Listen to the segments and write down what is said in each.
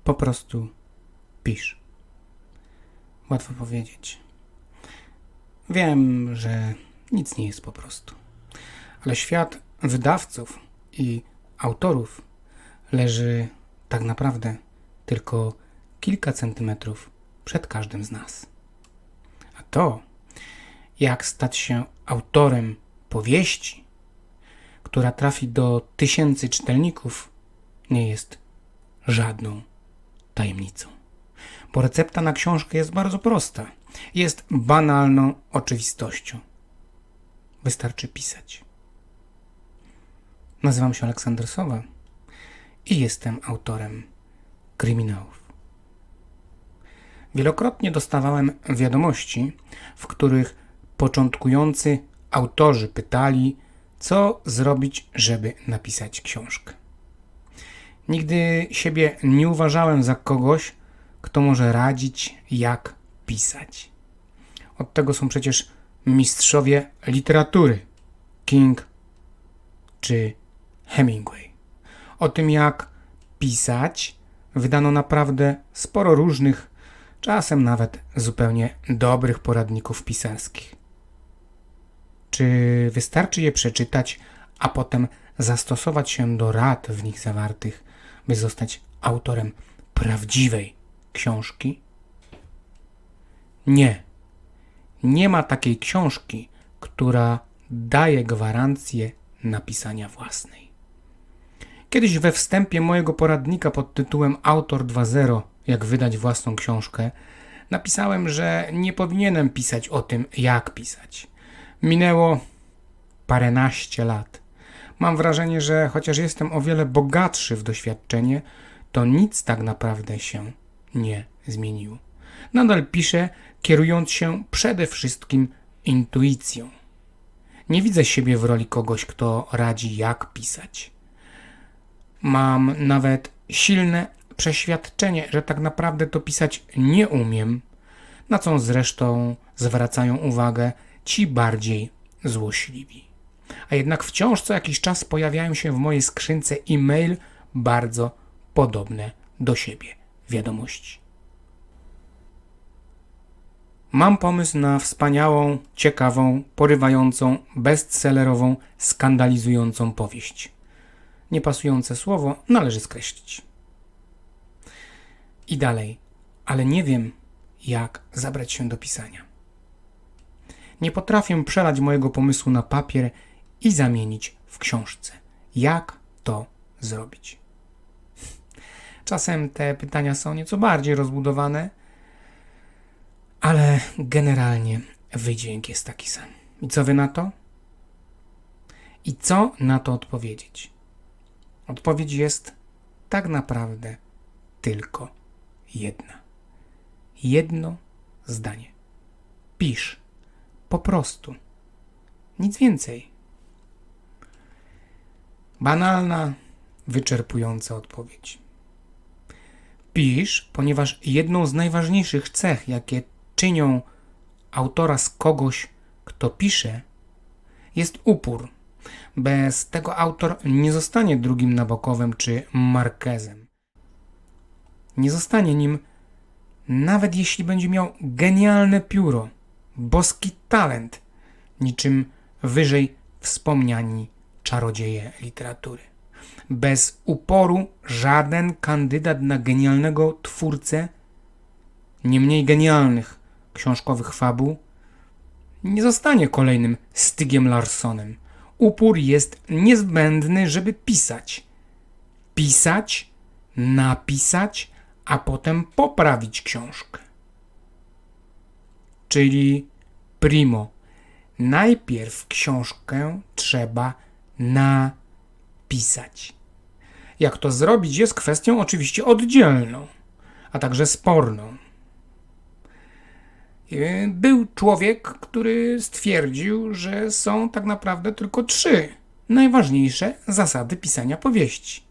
Po prostu pisz. Łatwo powiedzieć. Wiem, że nic nie jest po prostu. Ale świat wydawców i autorów leży tak naprawdę tylko kilka centymetrów przed każdym z nas. A to, jak stać się autorem powieści, która trafi do tysięcy czytelników, nie jest żadną tajemnicą. Bo recepta na książkę jest bardzo prosta. Jest banalną oczywistością. Wystarczy pisać. Nazywam się Aleksander Sowa i jestem autorem kryminałów. Wielokrotnie dostawałem wiadomości, w których początkujący autorzy pytali, co zrobić, żeby napisać książkę. Nigdy siebie nie uważałem za kogoś, kto może radzić, jak pisać. Od tego są przecież mistrzowie literatury, King czy Hemingway. O tym, jak pisać, wydano naprawdę sporo różnych, czasem nawet zupełnie dobrych poradników pisarskich. Czy wystarczy je przeczytać, a potem zastosować się do rad w nich zawartych, by zostać autorem prawdziwej książki? Nie. Nie ma takiej książki, która daje gwarancję napisania własnej. Kiedyś we wstępie mojego poradnika pod tytułem Autor 2.0 jak wydać własną książkę napisałem, że nie powinienem pisać o tym, jak pisać. Minęło paręnaście lat. Mam wrażenie, że chociaż jestem o wiele bogatszy w doświadczenie, to nic tak naprawdę się nie zmieniło. Nadal piszę, kierując się przede wszystkim intuicją. Nie widzę siebie w roli kogoś, kto radzi, jak pisać. Mam nawet silne przeświadczenie, że tak naprawdę to pisać nie umiem, na co zresztą zwracają uwagę ci bardziej złośliwi. A jednak wciąż co jakiś czas pojawiają się w mojej skrzynce e-mail bardzo podobne do siebie wiadomości. Mam pomysł na wspaniałą, ciekawą, porywającą, bestsellerową, skandalizującą powieść. Niepasujące słowo należy skreślić. I dalej, ale nie wiem, jak zabrać się do pisania. Nie potrafię przelać mojego pomysłu na papier i zamienić w książce. Jak to zrobić? Czasem te pytania są nieco bardziej rozbudowane, ale generalnie wydźwięk jest taki sam. I co wy na to? I co na to odpowiedzieć? Odpowiedź jest tak naprawdę tylko jedna. Jedno zdanie. Pisz. Po prostu. Nic więcej. Banalna, wyczerpująca odpowiedź. Pisz, ponieważ jedną z najważniejszych cech, jakie czynią autora z kogoś, kto pisze, jest upór. Bez tego autor nie zostanie drugim Nabokowem czy Marquezem. Nie zostanie nim, nawet jeśli będzie miał genialne pióro, boski talent, niczym wyżej wspomniani czarodzieje literatury. Bez uporu żaden kandydat na genialnego twórcę, nie mniej genialnych książkowych fabuł, nie zostanie kolejnym Stygiem Larssonem. Upór jest niezbędny, żeby pisać. Pisać, napisać, a potem poprawić książkę. Czyli primo, najpierw książkę trzeba napisać. Jak to zrobić, jest kwestią oczywiście oddzielną, a także sporną. Był człowiek, który stwierdził, że są tak naprawdę tylko 3 najważniejsze zasady pisania powieści.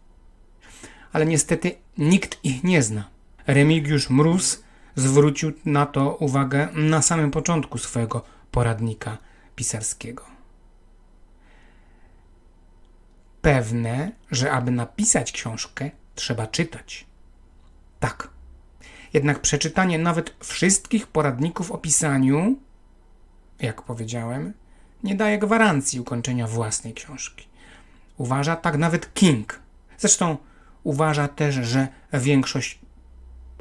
Ale niestety nikt ich nie zna. Remigiusz Mróz zwrócił na to uwagę na samym początku swojego poradnika pisarskiego. Pewne, że aby napisać książkę, trzeba czytać. Tak. Jednak przeczytanie nawet wszystkich poradników o pisaniu, jak powiedziałem, nie daje gwarancji ukończenia własnej książki. Uważa tak nawet King. Zresztą uważa też, że większość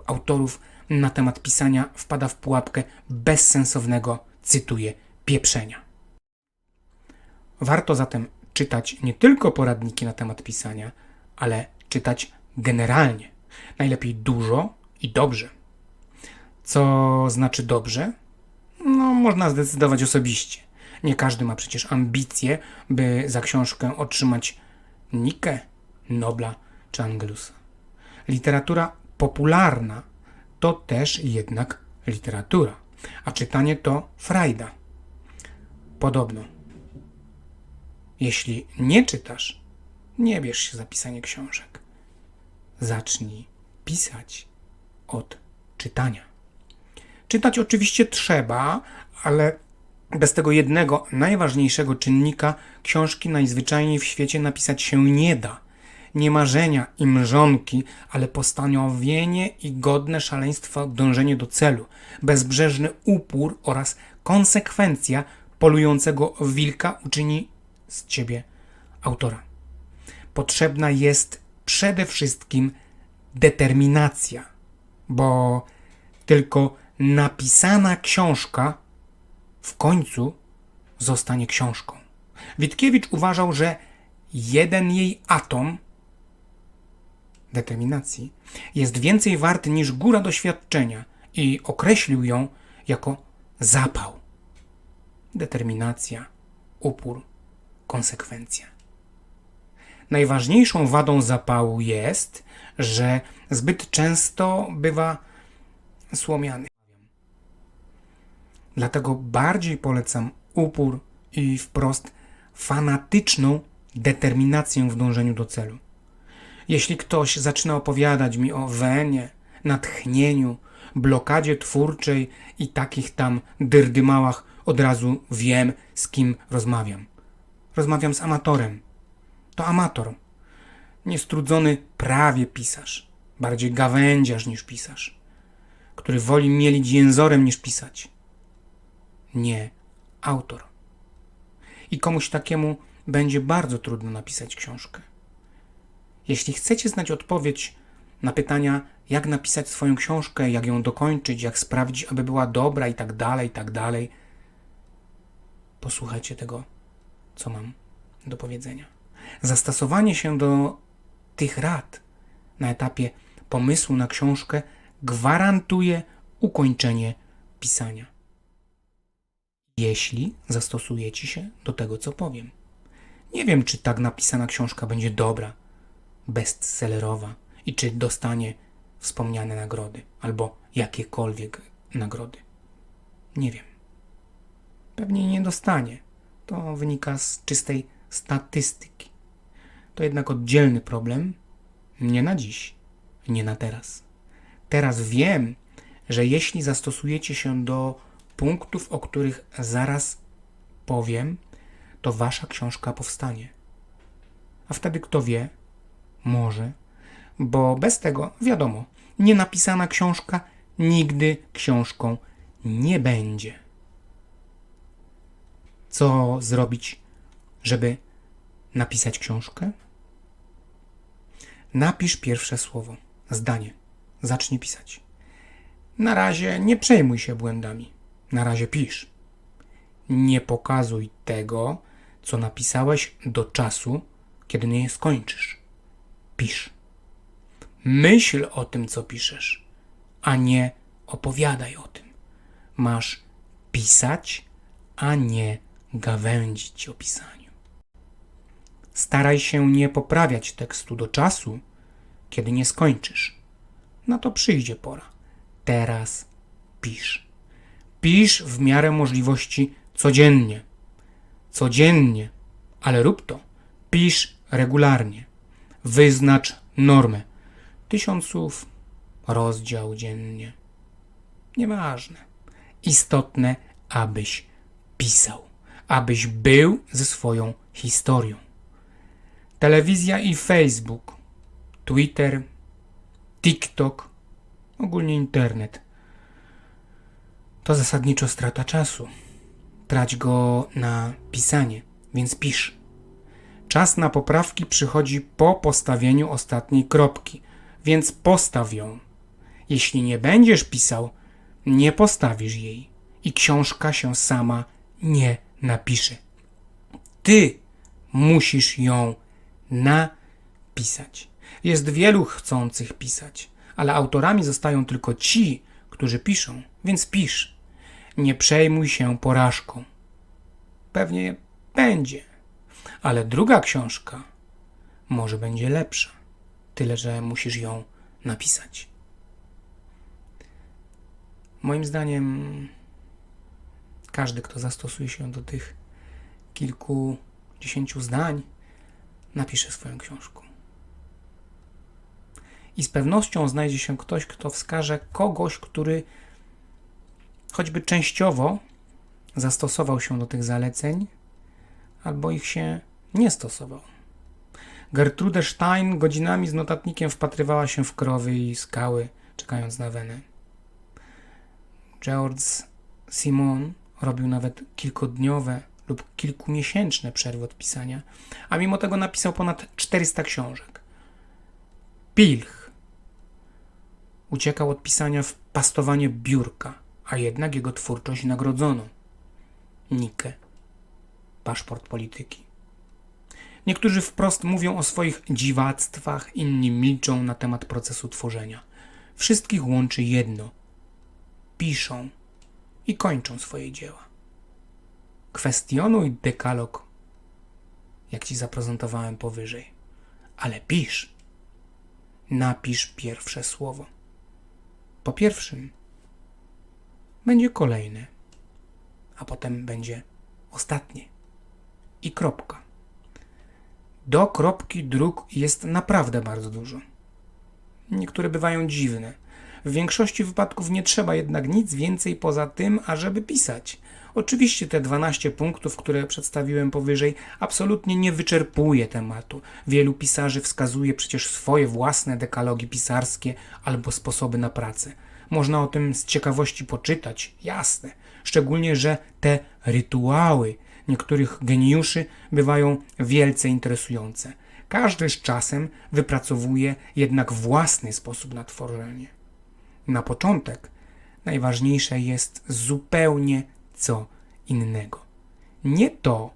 autorów na temat pisania wpada w pułapkę bezsensownego, cytuję, pieprzenia. Warto zatem czytać nie tylko poradniki na temat pisania, ale czytać generalnie. Najlepiej dużo i dobrze. Co znaczy dobrze? No, można zdecydować osobiście. Nie każdy ma przecież ambicje, by za książkę otrzymać Nikę, Nobla czy Angelusa. Literatura popularna to też jednak literatura, a czytanie to frajda. Podobno. Jeśli nie czytasz, nie bierz się za pisanie książek. Zacznij pisać od czytania. Czytać oczywiście trzeba, ale bez tego jednego, najważniejszego czynnika książki najzwyczajniej w świecie napisać się nie da. Nie marzenia i mrzonki, ale postanowienie i godne szaleństwa dążenie do celu, bezbrzeżny upór oraz konsekwencja polującego wilka uczyni z ciebie autora. Potrzebna jest przede wszystkim determinacja, bo tylko napisana książka w końcu zostanie książką. Witkiewicz uważał, że jeden jej atom determinacji jest więcej wart niż góra doświadczenia i określił ją jako zapał. Determinacja, upór, konsekwencja. Najważniejszą wadą zapału jest, że zbyt często bywa słomiany. Dlatego bardziej polecam upór i wprost fanatyczną determinację w dążeniu do celu. Jeśli ktoś zaczyna opowiadać mi o wenie, natchnieniu, blokadzie twórczej i takich tam dyrdymałach, od razu wiem, z kim rozmawiam. Rozmawiam z amatorem. To amator. Niestrudzony prawie pisarz. Bardziej gawędziarz niż pisarz. Który woli mielić jęzorem niż pisać. Nie autor. I komuś takiemu będzie bardzo trudno napisać książkę. Jeśli chcecie znać odpowiedź na pytania, jak napisać swoją książkę, jak ją dokończyć, jak sprawdzić, aby była dobra i tak dalej, posłuchajcie tego, co mam do powiedzenia. Zastosowanie się do tych rad na etapie pomysłu na książkę gwarantuje ukończenie pisania. Jeśli zastosujecie się do tego, co powiem. Nie wiem, czy tak napisana książka będzie dobra, bestsellerowa i czy dostanie wspomniane nagrody albo jakiekolwiek nagrody. Nie wiem. Pewnie nie dostanie. To wynika z czystej statystyki. To jednak oddzielny problem. Nie na dziś, nie na teraz. Teraz wiem, że jeśli zastosujecie się do punktów, o których zaraz powiem, to wasza książka powstanie. A wtedy kto wie, może, bo bez tego, wiadomo, nienapisana książka nigdy książką nie będzie. Co zrobić, żeby napisać książkę? Napisz pierwsze słowo, zdanie. Zacznij pisać. Na razie nie przejmuj się błędami. Na razie pisz. Nie pokazuj tego, co napisałeś do czasu, kiedy nie skończysz. Pisz. Myśl o tym, co piszesz, a nie opowiadaj o tym. Masz pisać, a nie gawędzić o pisaniu. Staraj się nie poprawiać tekstu do czasu, kiedy nie skończysz. Na to przyjdzie pora. Teraz pisz. Pisz w miarę możliwości codziennie. Codziennie, ale rób to. Pisz regularnie. Wyznacz normę. 1000 słów, rozdział dziennie. Nieważne. Istotne, abyś pisał. Abyś był ze swoją historią. Telewizja i Facebook, Twitter, TikTok ogólnie internet, to zasadniczo strata czasu. Trać go na pisanie, więc pisz. Czas na poprawki przychodzi po postawieniu ostatniej kropki, więc postaw ją. Jeśli nie będziesz pisał, nie postawisz jej i książka się sama nie napisze. Ty musisz ją napisać. Jest wielu chcących pisać, ale autorami zostają tylko ci, którzy piszą, więc pisz. Nie przejmuj się porażką. Pewnie będzie, ale druga książka może będzie lepsza. Tyle, że musisz ją napisać. Moim zdaniem każdy, kto zastosuje się do tych kilkudziesięciu zdań, napisze swoją książkę. I z pewnością znajdzie się ktoś, kto wskaże kogoś, który choćby częściowo zastosował się do tych zaleceń, albo ich się nie stosował. Gertrude Stein godzinami z notatnikiem wpatrywała się w krowy i skały, czekając na wenę. George Simenon robił nawet kilkudniowe lub kilkumiesięczne przerwy od pisania, a mimo tego napisał ponad 400 książek. Pilch uciekał od pisania w pastowanie biurka, a jednak jego twórczość nagrodzono. Nike, paszport polityki. Niektórzy wprost mówią o swoich dziwactwach, inni milczą na temat procesu tworzenia. Wszystkich łączy jedno. Piszą i kończą swoje dzieła. Kwestionuj dekalog, jak ci zaprezentowałem powyżej, ale pisz. Napisz pierwsze słowo. Po pierwszym będzie kolejne, a potem będzie ostatnie. I kropka. Do kropki dróg jest naprawdę bardzo dużo. Niektóre bywają dziwne. W większości wypadków nie trzeba jednak nic więcej poza tym, ażeby pisać. Oczywiście te 12 punktów, które przedstawiłem powyżej, absolutnie nie wyczerpuje tematu. Wielu pisarzy wskazuje przecież swoje własne dekalogi pisarskie albo sposoby na pracę. Można o tym z ciekawości poczytać, jasne. Szczególnie, że te rytuały niektórych geniuszy bywają wielce interesujące. Każdy z czasem wypracowuje jednak własny sposób na tworzenie. Na początek najważniejsze jest zupełnie co innego. Nie to,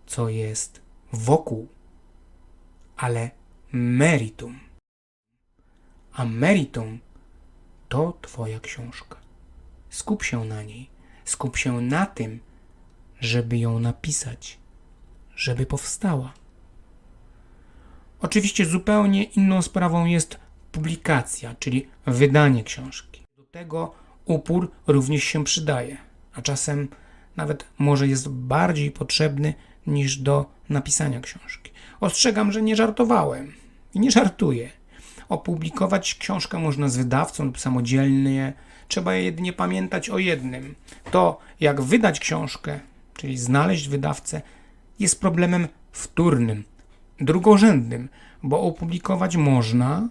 co jest wokół, ale meritum. A meritum to twoja książka. Skup się na niej. Skup się na tym, żeby ją napisać, żeby powstała. Oczywiście zupełnie inną sprawą jest publikacja, czyli wydanie książki. Do tego upór również się przydaje, a czasem nawet może jest bardziej potrzebny niż do napisania książki. Ostrzegam, że nie żartowałem i nie żartuję. Opublikować książkę można z wydawcą lub samodzielnie. Trzeba jedynie pamiętać o jednym. To, jak wydać książkę, czyli znaleźć wydawcę, jest problemem wtórnym, drugorzędnym, bo opublikować można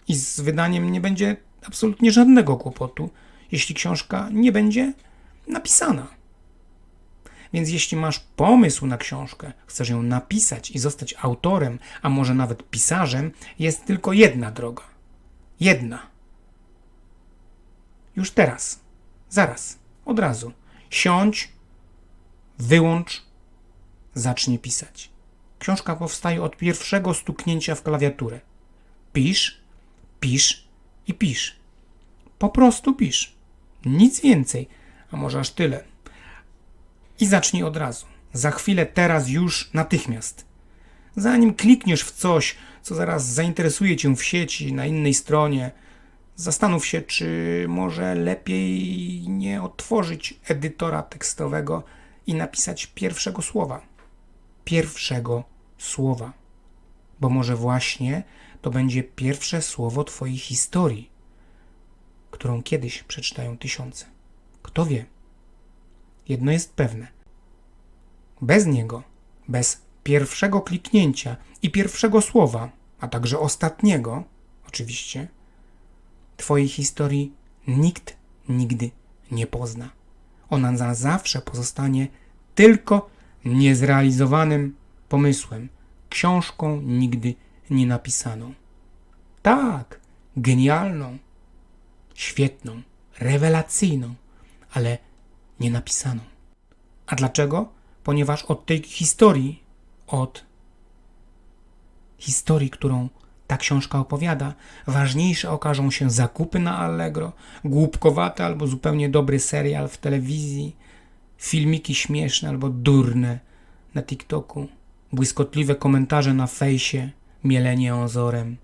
i z wydaniem nie będzie absolutnie żadnego kłopotu, jeśli książka nie będzie napisana. Więc jeśli masz pomysł na książkę, chcesz ją napisać i zostać autorem, a może nawet pisarzem, jest tylko jedna droga. Jedna. Już teraz, zaraz, od razu. Siądź, wyłącz, zacznij pisać. Książka powstaje od pierwszego stuknięcia w klawiaturę. Pisz, pisz i pisz. Po prostu pisz. Nic więcej, a może aż tyle. I zacznij od razu. Za chwilę, teraz, już, natychmiast. Zanim klikniesz w coś, co zaraz zainteresuje cię w sieci, na innej stronie, zastanów się, czy może lepiej nie otworzyć edytora tekstowego i napisać pierwszego słowa. Pierwszego słowa. Bo może właśnie to będzie pierwsze słowo twojej historii, którą kiedyś przeczytają tysiące. Kto wie? Jedno jest pewne. Bez niego, bez pierwszego kliknięcia i pierwszego słowa, a także ostatniego, oczywiście, Twojej historii nikt nigdy nie pozna. Ona na zawsze pozostanie tylko niezrealizowanym pomysłem, książką nigdy nie napisaną. Tak, genialną, świetną, rewelacyjną, ale nie napisaną. A dlaczego? Ponieważ od tej historii, którą ta książka opowiada, ważniejsze okażą się zakupy na Allegro, głupkowate albo zupełnie dobry serial w telewizji, filmiki śmieszne albo durne na TikToku, błyskotliwe komentarze na fejsie, mielenie ozorem,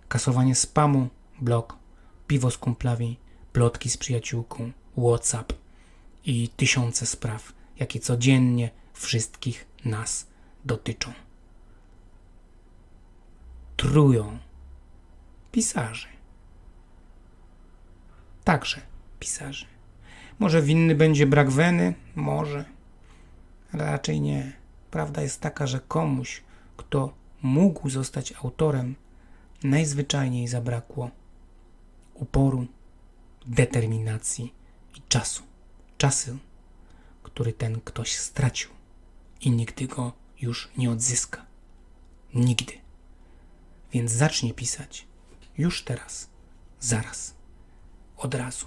kasowanie spamu, blog, piwo z kumplami, plotki z przyjaciółką, WhatsApp i tysiące spraw, jakie codziennie wszystkich nas dotyczą. Trują pisarzy. Także pisarzy. Może winny będzie brak weny? Może. Ale raczej nie. Prawda jest taka, że komuś, kto mógł zostać autorem, najzwyczajniej zabrakło uporu, determinacji i czasu. Czasu, który ten ktoś stracił i nigdy go już nie odzyska. Nigdy. Więc zacznij pisać. Już teraz. Zaraz. Od razu.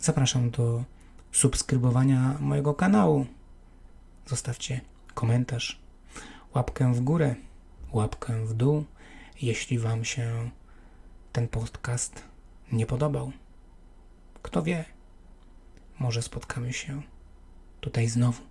Zapraszam do subskrybowania mojego kanału. Zostawcie komentarz, łapkę w górę, łapkę w dół, jeśli Wam się ten podcast nie podobał. Kto wie, może spotkamy się tutaj znowu.